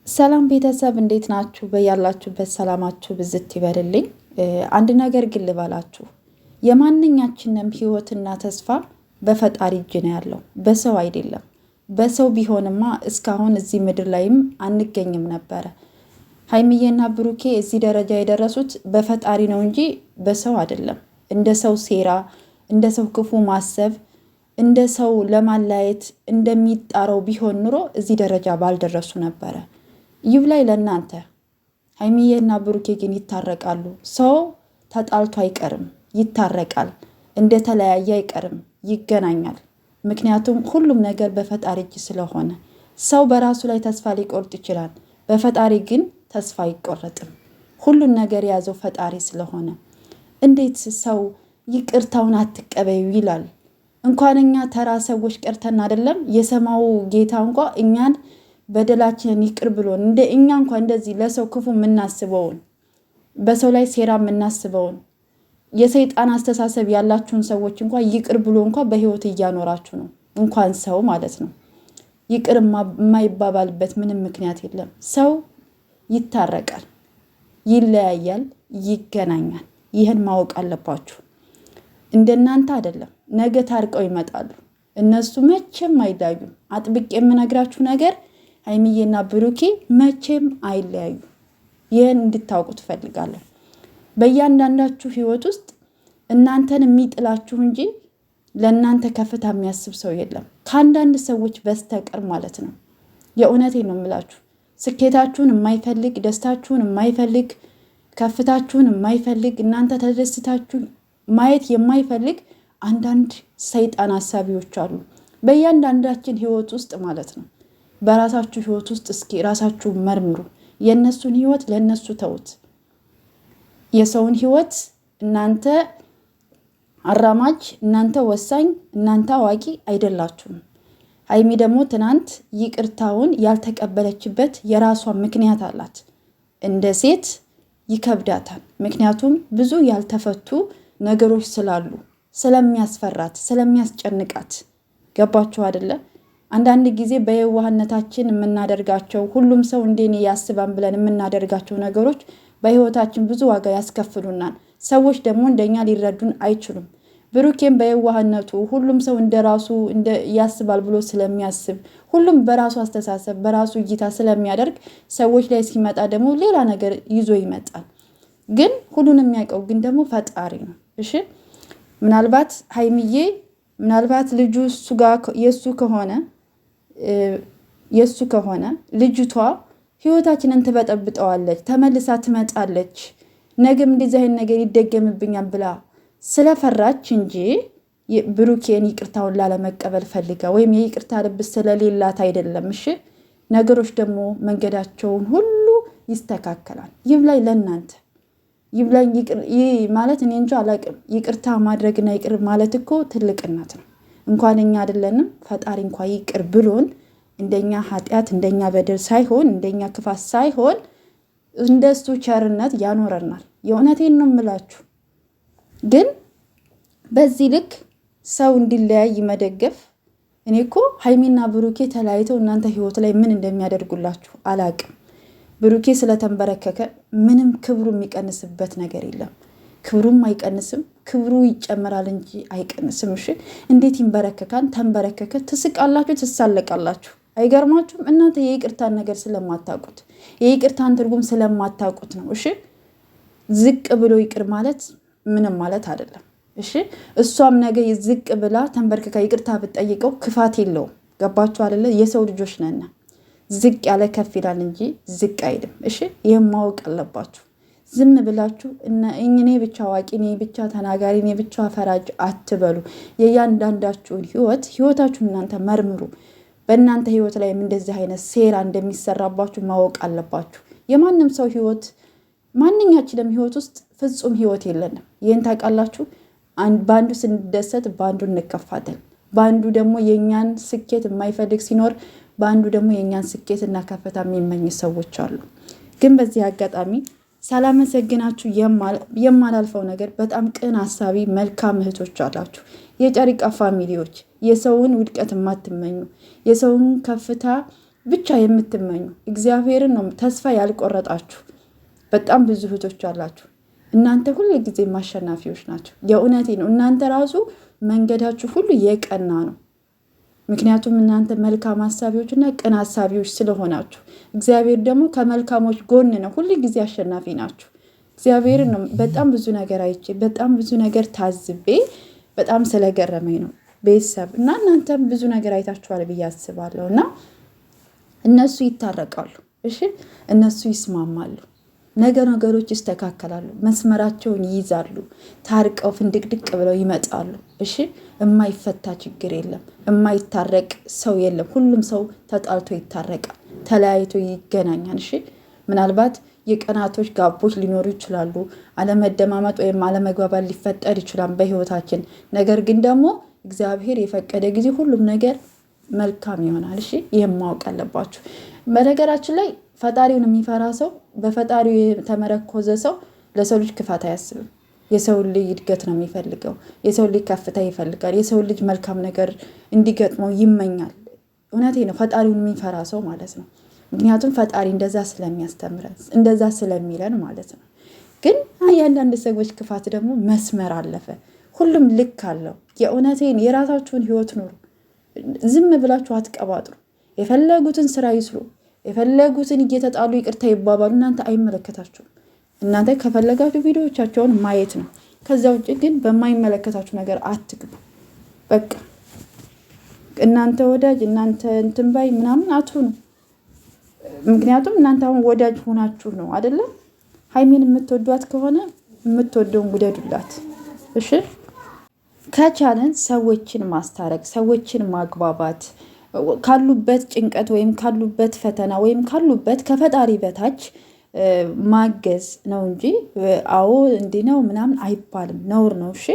ሰላም ቤተሰብ እንዴት ናችሁ? በያላችሁበት ሰላማችሁ ብዝት ይበልልኝ። አንድ ነገር ግን ልበላችሁ፣ የማንኛችንም ህይወትና ተስፋ በፈጣሪ እጅ ነው ያለው፣ በሰው አይደለም። በሰው ቢሆንማ እስካሁን እዚህ ምድር ላይም አንገኝም ነበረ። ሀይሚዬና ብሩኬ እዚህ ደረጃ የደረሱት በፈጣሪ ነው እንጂ በሰው አይደለም። እንደ ሰው ሴራ፣ እንደ ሰው ክፉ ማሰብ፣ እንደ ሰው ለማላየት እንደሚጣረው ቢሆን ኑሮ እዚህ ደረጃ ባልደረሱ ነበረ። ይብላኝ ለእናንተ። ሀይሚዬና ብሩኬ ግን ይታረቃሉ። ሰው ተጣልቶ አይቀርም፣ ይታረቃል። እንደተለያየ አይቀርም፣ ይገናኛል። ምክንያቱም ሁሉም ነገር በፈጣሪ እጅ ስለሆነ። ሰው በራሱ ላይ ተስፋ ሊቆርጥ ይችላል፣ በፈጣሪ ግን ተስፋ አይቆረጥም። ሁሉን ነገር የያዘው ፈጣሪ ስለሆነ እንዴት ሰው ይቅርታውን አትቀበዩ ይላል? እንኳን እኛ ተራ ሰዎች ቀርተን አይደለም የሰማው ጌታ እንኳ እኛን በደላችንን ይቅር ብሎን እንደ እኛ እንኳ እንደዚህ ለሰው ክፉ የምናስበውን በሰው ላይ ሴራ የምናስበውን የሰይጣን አስተሳሰብ ያላችሁን ሰዎች እንኳ ይቅር ብሎ እንኳ በህይወት እያኖራችሁ ነው። እንኳን ሰው ማለት ነው። ይቅር የማይባባልበት ምንም ምክንያት የለም። ሰው ይታረቃል፣ ይለያያል፣ ይገናኛል። ይህን ማወቅ አለባችሁ። እንደናንተ አይደለም። ነገ ታርቀው ይመጣሉ። እነሱ መቼም አይለያዩም። አጥብቅ የምነግራችሁ ነገር ሀይሚዬና ብሩኬ መቼም አይለያዩ። ይህን እንድታውቁ ትፈልጋለሁ። በእያንዳንዳችሁ ህይወት ውስጥ እናንተን የሚጥላችሁ እንጂ ለእናንተ ከፍታ የሚያስብ ሰው የለም፣ ከአንዳንድ ሰዎች በስተቀር ማለት ነው። የእውነቴን ነው የምላችሁ። ስኬታችሁን የማይፈልግ፣ ደስታችሁን የማይፈልግ፣ ከፍታችሁን የማይፈልግ፣ እናንተ ተደስታችሁ ማየት የማይፈልግ አንዳንድ ሰይጣን አሳቢዎች አሉ በእያንዳንዳችን ህይወት ውስጥ ማለት ነው። በራሳችሁ ህይወት ውስጥ እስኪ ራሳችሁ መርምሩ። የእነሱን ህይወት ለእነሱ ተውት። የሰውን ህይወት እናንተ አራማጅ፣ እናንተ ወሳኝ፣ እናንተ አዋቂ አይደላችሁም። ሀይሚ ደግሞ ትናንት ይቅርታውን ያልተቀበለችበት የራሷ ምክንያት አላት። እንደ ሴት ይከብዳታል። ምክንያቱም ብዙ ያልተፈቱ ነገሮች ስላሉ፣ ስለሚያስፈራት፣ ስለሚያስጨንቃት። ገባችሁ አይደለ? አንዳንድ ጊዜ በየዋህነታችን የምናደርጋቸው ሁሉም ሰው እንደኔ ያስባን ብለን የምናደርጋቸው ነገሮች በህይወታችን ብዙ ዋጋ ያስከፍሉናል። ሰዎች ደግሞ እንደኛ ሊረዱን አይችሉም። ብሩኬም በየዋህነቱ ሁሉም ሰው እንደራሱ ያስባል ብሎ ስለሚያስብ፣ ሁሉም በራሱ አስተሳሰብ በራሱ እይታ ስለሚያደርግ ሰዎች ላይ ሲመጣ ደግሞ ሌላ ነገር ይዞ ይመጣል። ግን ሁሉን የሚያውቀው ግን ደግሞ ፈጣሪ ነው። እሺ ምናልባት ሀይሚዬ ልጁ የእሱ ከሆነ ልጅቷ ህይወታችንን ትበጠብጠዋለች፣ ተመልሳ ትመጣለች፣ ነገም እንደዚህ አይነት ነገር ይደገምብኛል ብላ ስለፈራች እንጂ ብሩኬን ይቅርታውን ላለመቀበል ፈልጋ ወይም የይቅርታ ልብ ስለሌላት አይደለም። እሺ ነገሮች ደግሞ መንገዳቸውን ሁሉ ይስተካከላል። ይብላኝ ለእናንተ። ይብላኝ ማለት እኔ እንጃ አላቅም። ይቅርታ ማድረግና ይቅር ማለት እኮ ትልቅነት ነው። እንኳን እኛ አይደለንም ፈጣሪ እንኳ ይቅር ብሎን እንደኛ ኃጢአት እንደኛ በደል ሳይሆን እንደኛ ክፋት ሳይሆን እንደሱ ቸርነት ያኖረናል። የእውነቴን ነው የምላችሁ። ግን በዚህ ልክ ሰው እንዲለያይ መደገፍ፣ እኔ እኮ ሀይሚና ብሩኬ ተለያይተው እናንተ ህይወት ላይ ምን እንደሚያደርጉላችሁ አላቅም። ብሩኬ ስለተንበረከከ ምንም ክብሩ የሚቀንስበት ነገር የለም። ክብሩም አይቀንስም፣ ክብሩ ይጨምራል እንጂ አይቀንስም። እሺ እንዴት ይንበረከካል? ተንበረከከ። ትስቃላችሁ፣ ትሳለቃላችሁ። አይገርማችሁም? እናንተ የይቅርታን ነገር ስለማታውቁት፣ የይቅርታን ትርጉም ስለማታውቁት ነው። እሺ ዝቅ ብሎ ይቅር ማለት ምንም ማለት አይደለም። እሺ እሷም ነገ ዝቅ ብላ ተንበርክካ ይቅርታ ብትጠይቀው ክፋት የለውም። ገባችሁ አይደለ? የሰው ልጆች ነን። ዝቅ ያለ ከፍ ይላል እንጂ ዝቅ አይልም። እሺ ይህም ማወቅ አለባችሁ። ዝም ብላችሁ እኔ ብቻ አዋቂ፣ እኔ ብቻ ተናጋሪ፣ እኔ ብቻ ፈራጅ አትበሉ። የእያንዳንዳችሁን ህይወታችሁን እናንተ መርምሩ። በእናንተ ህይወት ላይም እንደዚህ አይነት ሴራ እንደሚሰራባችሁ ማወቅ አለባችሁ። የማንም ሰው ህይወት፣ ማንኛችንም ህይወት ውስጥ ፍጹም ህይወት የለንም። ይህን ታውቃላችሁ። በአንዱ ስንደሰት በአንዱ እንከፋለን። በአንዱ ደግሞ የእኛን ስኬት የማይፈልግ ሲኖር፣ በአንዱ ደግሞ የእኛን ስኬት እና ከፍታ የሚመኝ ሰዎች አሉ። ግን በዚህ አጋጣሚ ሳላመሰግናችሁ የማላልፈው ነገር በጣም ቅን ሀሳቢ መልካም እህቶች አላችሁ። የጨሪቃ ፋሚሊዎች፣ የሰውን ውድቀት የማትመኙ፣ የሰውን ከፍታ ብቻ የምትመኙ እግዚአብሔርን ነው ተስፋ ያልቆረጣችሁ በጣም ብዙ እህቶች አላችሁ። እናንተ ሁሉ ጊዜ አሸናፊዎች ናቸው። የእውነቴ ነው። እናንተ ራሱ መንገዳችሁ ሁሉ የቀና ነው። ምክንያቱም እናንተ መልካም ሀሳቢዎች እና ቅን ሀሳቢዎች ስለሆናችሁ፣ እግዚአብሔር ደግሞ ከመልካሞች ጎን ነው። ሁሉ ጊዜ አሸናፊ ናችሁ። እግዚአብሔርን ነው በጣም ብዙ ነገር አይቼ በጣም ብዙ ነገር ታዝቤ በጣም ስለገረመኝ ነው ቤተሰብ እና እናንተም ብዙ ነገር አይታችኋል ብዬ አስባለሁ። እና እነሱ ይታረቃሉ፣ እሺ፣ እነሱ ይስማማሉ፣ ነገሮች ይስተካከላሉ፣ መስመራቸውን ይይዛሉ፣ ታርቀው ፍንድቅድቅ ብለው ይመጣሉ። እሺ፣ የማይፈታ ችግር የለም፣ የማይታረቅ ሰው የለም። ሁሉም ሰው ተጣልቶ ይታረቃል፣ ተለያይቶ ይገናኛል። እሺ፣ ምናልባት የቀናቶች ጋቦች ሊኖሩ ይችላሉ፣ አለመደማመጥ ወይም አለመግባባት ሊፈጠር ይችላል በህይወታችን። ነገር ግን ደግሞ እግዚአብሔር የፈቀደ ጊዜ ሁሉም ነገር መልካም ይሆናል። እሺ፣ ይህም ማወቅ አለባችሁ። በነገራችን ላይ ፈጣሪውን የሚፈራ ሰው፣ በፈጣሪው የተመረኮዘ ሰው ለሰው ልጅ ክፋት አያስብም። የሰው ልጅ እድገት ነው የሚፈልገው። የሰው ልጅ ከፍታ ይፈልጋል። የሰው ልጅ መልካም ነገር እንዲገጥመው ይመኛል። እውነቴ ነው። ፈጣሪውን የሚፈራ ሰው ማለት ነው። ምክንያቱም ፈጣሪ እንደዛ ስለሚያስተምረን እንደዛ ስለሚለን ማለት ነው። ግን የአንዳንድ ሰዎች ክፋት ደግሞ መስመር አለፈ። ሁሉም ልክ አለው። የእውነቴን የራሳችሁን ህይወት ኑሩ። ዝም ብላችሁ አትቀባጥሩ። የፈለጉትን ስራ ይስሩ። የፈለጉትን እየተጣሉ ይቅርታ ይባባሉ። እናንተ አይመለከታችሁም። እናንተ ከፈለጋችሁ ቪዲዮዎቻቸውን ማየት ነው። ከዛ ውጭ ግን በማይመለከታችሁ ነገር አትግቡ። በቃ እናንተ ወዳጅ እናንተ እንትን ባይ ምናምን አትሁኑ። ምክንያቱም እናንተ አሁን ወዳጅ ሆናችሁ ነው አይደለም? ሀይሚን የምትወዷት ከሆነ የምትወደውን ውደዱላት። እሺ፣ ከቻለን ሰዎችን ማስታረቅ፣ ሰዎችን ማግባባት፣ ካሉበት ጭንቀት ወይም ካሉበት ፈተና ወይም ካሉበት ከፈጣሪ በታች ማገዝ ነው እንጂ አዎ እንዲህ ነው ምናምን አይባልም። ነውር ነው። እሺ